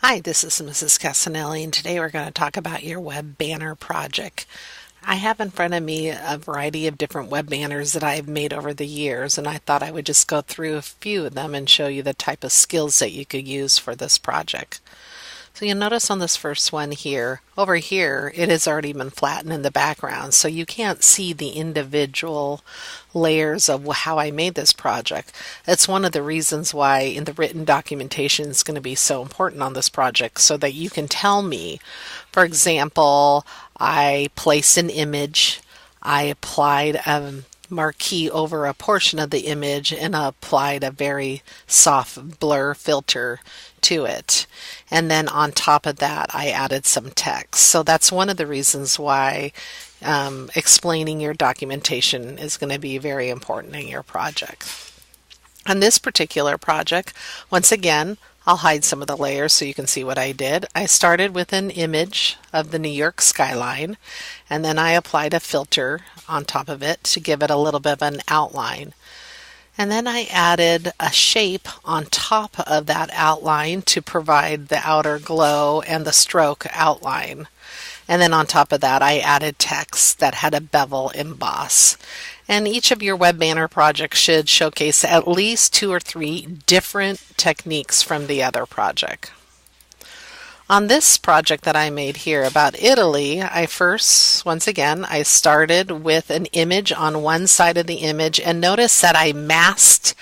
Hi, this is Mrs. Cassinelli, and today we're going to talk about your web banner project. I have in front of me a variety of different web banners that I've made over the years, and I thought I would just go through a few of them and show you the type of skills that you could use for this project. So you'll notice on this first one here, over here, it has already been flattened in the background, so you can't see the individual layers of how I made this project. It's one of the reasons why in the written documentation is going to be so important on this project, so that you can tell me, for example, I placed an image, I applied a marquee over a portion of the image and applied a very soft blur filter to it. And then on top of that, I added some text. So that's one of the reasons why explaining your documentation is going to be very important in your project. On this particular project, once again, I'll hide some of the layers so you can see what I did. I started with an image of the New York skyline, and then I applied a filter on top of it to give it a little bit of an outline. And then I added a shape on top of that outline to provide the outer glow and the stroke outline. And then on top of that, I added text that had a bevel emboss. And each of your web banner projects should showcase at least 2 or 3 different techniques from the other project. On this project that I made here about Italy, once again, I started with an image on one side of the image, and notice that I masked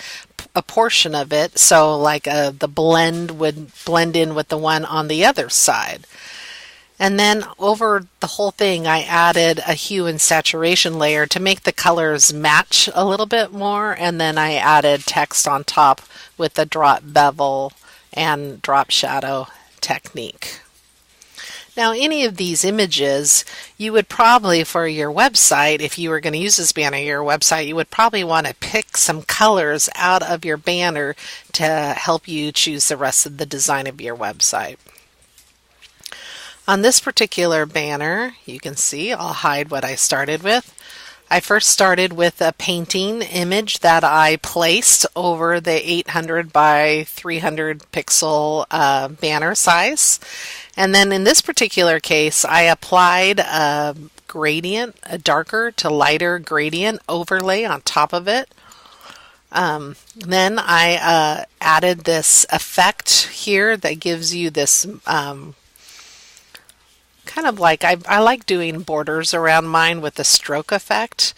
a portion of it so like the blend would blend in with the one on the other side. And then over the whole thing, I added a hue and saturation layer to make the colors match a little bit more, and then I added text on top with the drop bevel and drop shadow technique. Now, any of these images, you would probably, for your website, if you were going to use this banner on your website, you would probably want to pick some colors out of your banner to help you choose the rest of the design of your website. On this particular banner, you can see, I'll hide what I started with. I first started with a painting image that I placed over the 800 by 300 pixel banner size. And then in this particular case, I applied a gradient, a darker to lighter gradient overlay on top of it. Then I added this effect here that gives you this kind of like, I like doing borders around mine with the stroke effect.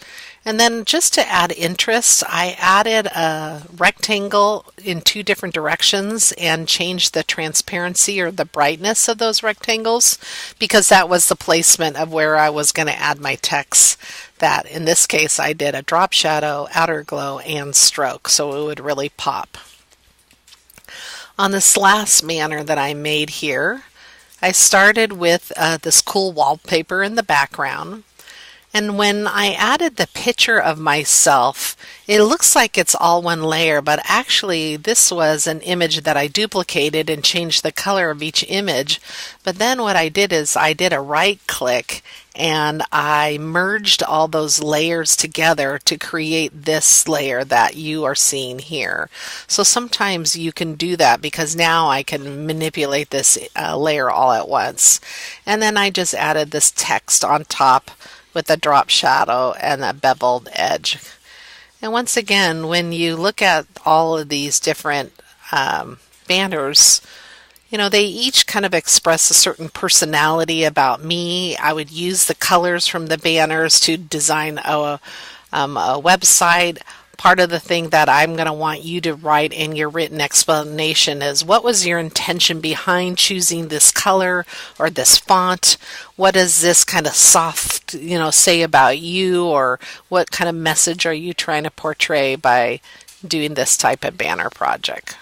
And then just to add interest, I added a rectangle in 2 different directions and changed the transparency or the brightness of those rectangles, because that was the placement of where I was going to add my text. That in this case I did a drop shadow, outer glow, and stroke, so it would really pop. On this last banner that I made here, I started with this cool wallpaper in the background, and when I added the picture of myself, it looks like it's all one layer, but actually this was an image that I duplicated and changed the color of each image. But then what I did is I did a right click and I merged all those layers together to create this layer that you are seeing here. So sometimes you can do that because now I can manipulate this layer all at once. And then I just added this text on top with a drop shadow and a beveled edge. And once again, when you look at all of these different banners, you know, they each kind of express a certain personality about me. I would use the colors from the banners to design a website. Part of the thing that I'm going to want you to write in your written explanation is, what was your intention behind choosing this color or this font? What does this kind of soft, say about you, or what kind of message are you trying to portray by doing this type of banner project?